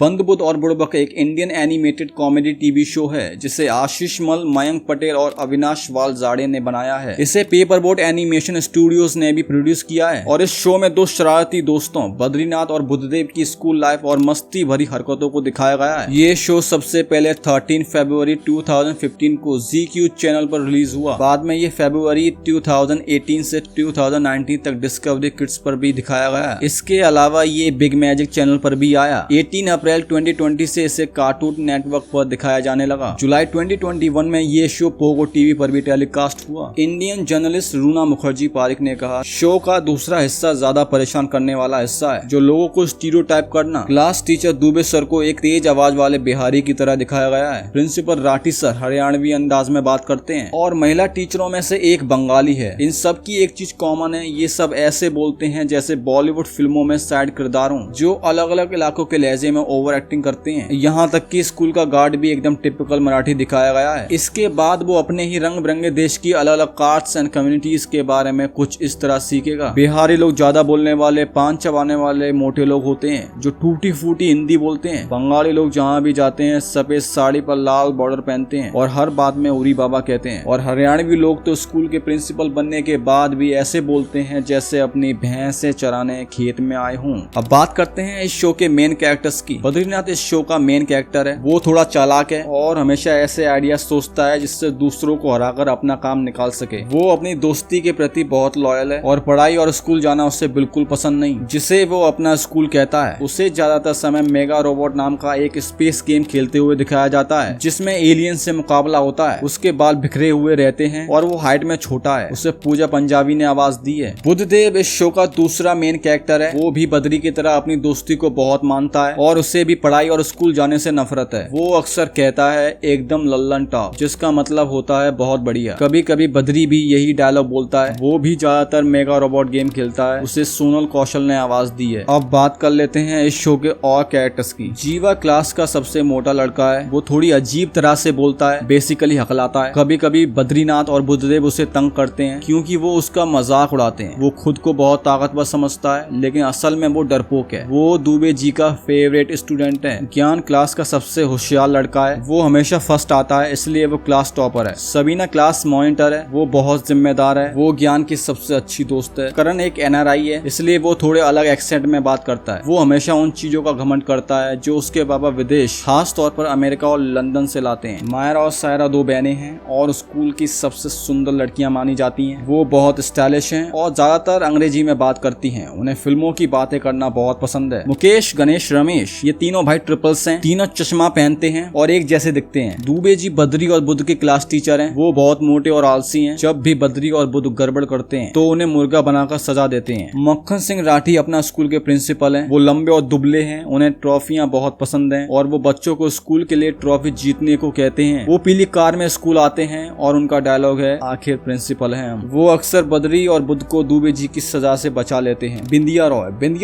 बंद बुद्ध और बुड़बक एक Indian animated comedy TV show है जिसे आशीष मल, मयंक पटेल और अविनाश वालजाड़े ने बनाया है। इसे पेपर बोट एनिमेशन स्टूडियोज ने भी प्रोड्यूस किया है और इस शो में दो शरारती दोस्तों बद्रीनाथ और बुद्धदेव की स्कूल लाइफ और मस्ती भरी हरकतों को दिखाया गया है। ये शो सबसे पहले 13 फरवरी 2015 को ZQ चैनल पर रिलीज हुआ। बाद में ये फरवरी 2018 से 2019 तक डिस्कवरी किड्स पर भी दिखाया गया। इसके अलावा ये बिग मैजिक चैनल पर भी आया। 18 अप्रैल 2020 से इसे कार्टून नेटवर्क पर दिखाया जाने लगा। जुलाई 2021 में ये शो पोगो टीवी पर भी टेलीकास्ट हुआ। इंडियन जर्नलिस्ट रूना मुखर्जी पारिक ने कहा, शो का दूसरा हिस्सा ज्यादा परेशान करने वाला हिस्सा है, जो लोगों को स्टीरियोटाइप करना। क्लास टीचर दुबे सर को एक तेज आवाज वाले बिहारी की तरह दिखाया गया है। प्रिंसिपल राठी सर हरियाणवी अंदाज में बात करते हैं और महिला टीचरों में से एक बंगाली है। इन सब की एक चीज कॉमन है, ये सब ऐसे बोलते हैं जैसे बॉलीवुड फिल्मों में साइड किरदारों, जो अलग अलग इलाकों के लहजे में ओवर एक्टिंग करते हैं। यहाँ तक कि स्कूल का गार्ड भी एकदम टिपिकल मराठी दिखाया गया है। इसके बाद वो अपने ही रंग बिरंगे देश की अलग अलग कास्ट्स एंड कम्युनिटीज के बारे में कुछ इस तरह सीखेगा। बिहारी लोग ज्यादा बोलने वाले, पान चबाने वाले मोटे लोग होते हैं जो टूटी फूटी हिंदी बोलते हैं। बंगाली लोग जहाँ भी जाते हैं सफेद साड़ी पर लाल बॉर्डर पहनते हैं और हर बात में उरी बाबा कहते हैं। और हरियाणवी लोग तो स्कूल के प्रिंसिपल बनने के बाद भी ऐसे बोलते हैं जैसे अपनी भैंसे चराने खेत में आए हों। अब बात करते हैं इस शो के मेन कैरेक्टर्स की। बद्रीनाथ इस शो का मेन कैरेक्टर है। वो थोड़ा चालाक है और हमेशा ऐसे आइडिया सोचता है जिससे दूसरों को हराकर अपना काम निकाल सके। वो अपनी दोस्ती के प्रति बहुत लॉयल है और पढ़ाई और स्कूल जाना उसे बिल्कुल पसंद नहीं। जिसे वो अपना स्कूल कहता है। उसे ज्यादातर समय मेगा रोबोट नाम का एक स्पेस गेम खेलते हुए दिखाया जाता है जिसमें एलियन से मुकाबला होता है। उसके बाल बिखरे हुए रहते हैं और वो हाइट में छोटा है। उसे पूजा पंजाबी ने आवाज दी है। बुद्धदेव इस शो का दूसरा मेन कैरेक्टर है। वो भी बद्री की तरह अपनी दोस्ती को बहुत मानता है और उसे भी पढ़ाई और स्कूल जाने से नफरत है। वो अक्सर कहता है एकदम लल्लन टॉप, जिसका मतलब होता है बहुत बढ़िया। कभी कभी बद्री भी यही डायलॉग बोलता है। वो भी ज्यादातर मेगा रोबोट गेम खेलता है। उसे सोनल कौशल ने आवाज दी है। अब बात कर लेते हैं इस शो के और कैरेक्टर्स की। जीवा क्लास का सबसे मोटा लड़का है। वो थोड़ी अजीब तरह से बोलता है, बेसिकली हकलाता है। कभी कभी बद्रीनाथ और बुद्धदेव उसे तंग करते हैं क्योंकि वो उसका मजाक उड़ाते हैं। वो खुद को बहुत ताकतवर समझता है लेकिन असल में वो डरपोक है। वो दुबे जी का फेवरेट स्टूडेंट है। ज्ञान क्लास का सबसे होशियार लड़का है। वो हमेशा फर्स्ट आता है इसलिए वो क्लास टॉपर है। सबीना क्लास मॉनिटर है। वो बहुत जिम्मेदार है। वो ज्ञान की सबसे अच्छी दोस्त है। करण एक NRI है इसलिए वो थोड़े अलग एक्सेंट में बात करता है। वो हमेशा उन चीजों का घमंड करता है जो उसके बाबा विदेश, खास तौर पर अमेरिका और लंदन से लाते हैं। मायरा और सायरा दो बहनें हैं और स्कूल की सबसे सुंदर लड़कियां मानी जाती हैं। वो बहुत स्टाइलिश हैं और ज्यादातर अंग्रेजी में बात करती हैं। उन्हें फिल्मों की बातें करना बहुत पसंद है। मुकेश, गणेश, रमेश ये तीनों भाई ट्रिपल्स हैं। तीनों चश्मा पहनते हैं और एक जैसे दिखते हैं। दुबे जी बद्री और बुद्ध के क्लास टीचर हैं। वो बहुत मोटे और आलसी हैं। जब भी बद्री और बुद्ध गड़बड़ करते हैं तो उन्हें मुर्गा बनाकर सजा देते हैं। मक्खन सिंह राठी अपना स्कूल के प्रिंसिपल हैं। वो लंबे और दुबले हैं। उन्हें ट्रॉफियां बहुत पसंद हैं और वो बच्चों को स्कूल के लिए ट्रॉफी जीतने को कहते हैं। वो पीली कार में स्कूल आते हैं और उनका डायलॉग है, आखिर प्रिंसिपल हैं हम। वो अक्सर बद्री और बुद्ध को दुबे जी की सजा से बचा लेते हैं। बिंदिया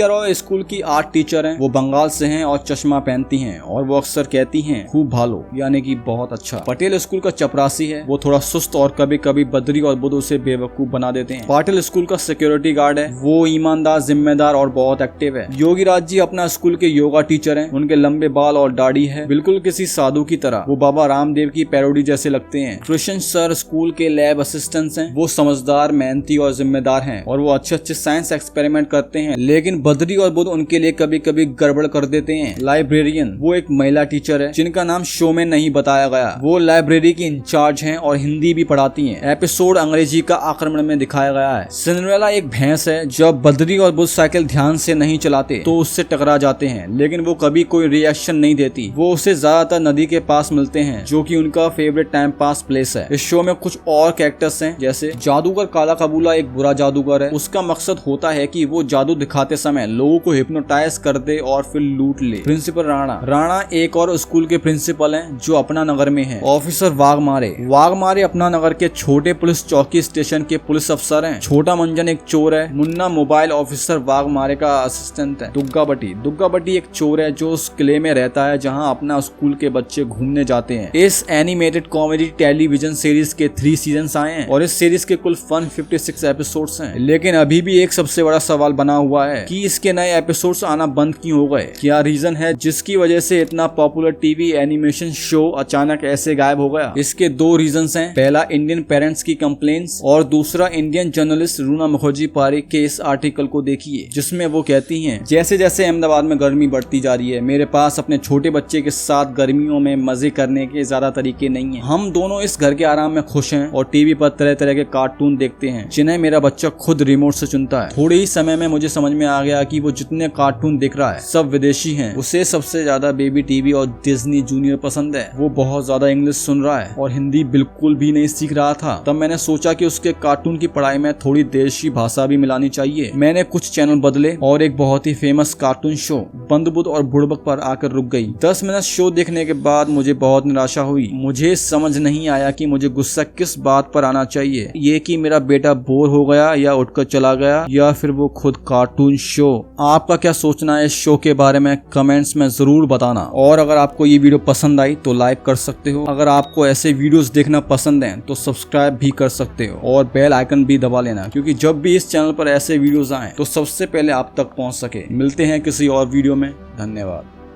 रॉय स्कूल की आर्ट टीचर हैं। वो बंगाल से हैं और चश्मा पहनती हैं और वो अक्सर कहती हैं खूब भालो, यानी कि बहुत अच्छा। पटेल स्कूल का चपरासी है। वो थोड़ा सुस्त और कभी कभी बद्री और बुद्ध उसे बेवकूफ बना देते हैं। पाटिल स्कूल का सिक्योरिटी गार्ड है। वो ईमानदार, जिम्मेदार और बहुत एक्टिव है। योगी राज जी अपना स्कूल के योगा टीचर हैं। उनके लंबे बाल और दाढ़ी है, बिल्कुल किसी साधु की तरह। वो बाबा रामदेव की पैरोडी जैसे लगते हैं। कृष्ण सर स्कूल के लैब असिस्टेंट्स हैं। वो समझदार, मेहनती और जिम्मेदार हैं और वो अच्छे साइंस एक्सपेरिमेंट करते हैं। लेकिन बद्री और बुद्ध उनके लिए कभी कभी गड़बड़ कर देते हैं। लाइब्रेरियन, वो एक महिला टीचर है जिनका नाम शो में नहीं बताया गया। वो लाइब्रेरी की इंचार्ज हैं और हिंदी भी पढ़ाती हैं। एपिसोड अंग्रेजी का आक्रमण में दिखाया गया है। सिंड्रेला एक भैंस है। जब बद्री और बुद्ध साइकिल ध्यान से नहीं चलाते तो उससे टकरा जाते हैं लेकिन वो कभी कोई रिएक्शन नहीं देती। वो उसे ज्यादातर नदी के पास मिलते हैं जो कि उनका फेवरेट टाइम पास प्लेस है। इस शो में कुछ और कैरेक्टर्स हैं जैसे जादूगर काला कबूला एक बुरा जादूगर है। उसका मकसद होता है कि वो जादू दिखाते समय लोगों को हिप्नोटाइज कर दे और फिर लूट ले। प्रिंसिपल राणा एक और स्कूल के प्रिंसिपल हैं जो अपना नगर में है। ऑफिसर वाघमारे अपना नगर के छोटे पुलिस चौकी स्टेशन के पुलिस अफसर हैं। छोटा मंजन एक चोर है। मुन्ना मोबाइल ऑफिसर वाघमारे का असिस्टेंट है। दुग्गा बटी एक चोर है जो उस किले में रहता है जहां अपना स्कूल के बच्चे घूमने जाते हैं। इस एनिमेटेड कॉमेडी टेलीविजन सीरीज के 3 सीजन आए हैं और इस सीरीज के कुल 156 एपिसोड्स हैं। लेकिन अभी भी एक सबसे बड़ा सवाल बना हुआ है कि इसके नए एपिसोड्स आना बंद क्यों हो गए। क्या रीजन रीजन है जिसकी वजह से इतना पॉपुलर टीवी एनिमेशन शो अचानक ऐसे गायब हो गया? इसके दो रीजंस हैं। पहला इंडियन पेरेंट्स की कंप्लेंट्स और दूसरा इंडियन जर्नलिस्ट रूना मुखर्जी पारिक के इस आर्टिकल को देखिए जिसमें वो कहती हैं, जैसे जैसे अहमदाबाद में गर्मी बढ़ती जा रही है, मेरे पास अपने छोटे बच्चे के साथ गर्मियों में मजे करने के ज्यादा तरीके नहीं है। हम दोनों इस घर के आराम में खुश हैं और टीवी पर तरह तरह के कार्टून देखते हैं जिन्हें मेरा बच्चा खुद रिमोट से चुनता है। थोड़े ही समय में मुझे समझ में आ गया कि वो जितने कार्टून देख रहा है सब विदेशी हैं। उसे सबसे ज्यादा बेबी टीवी और डिज्नी जूनियर पसंद है। वो बहुत ज्यादा इंग्लिश सुन रहा है और हिंदी बिल्कुल भी नहीं सीख रहा था। तब मैंने सोचा कि उसके कार्टून की पढ़ाई में थोड़ी देशी भाषा भी मिलानी चाहिए। मैंने कुछ चैनल बदले और एक बहुत ही फेमस कार्टून शो बंद बुध और बुड़बक पर आकर रुक गई। 10 मिनट शो देखने के बाद मुझे बहुत निराशा हुई। मुझे समझ नहीं आया कि मुझे गुस्सा किस बात पर आना चाहिए, ये कि मेरा बेटा बोर हो गया या उठकर चला गया या फिर वो खुद कार्टून शो। आपका क्या सोचना है इस शो के बारे में कमेंट्स में जरूर बताना। और अगर आपको ये वीडियो पसंद आई तो लाइक कर सकते हो। अगर आपको ऐसे वीडियोस देखना पसंद है तो सब्सक्राइब भी कर सकते हो और बेल आइकन भी दबा लेना, क्योंकि जब भी इस चैनल पर ऐसे वीडियोस आए तो सबसे पहले आप तक पहुंच सके। मिलते हैं किसी और वीडियो में। धन्यवाद।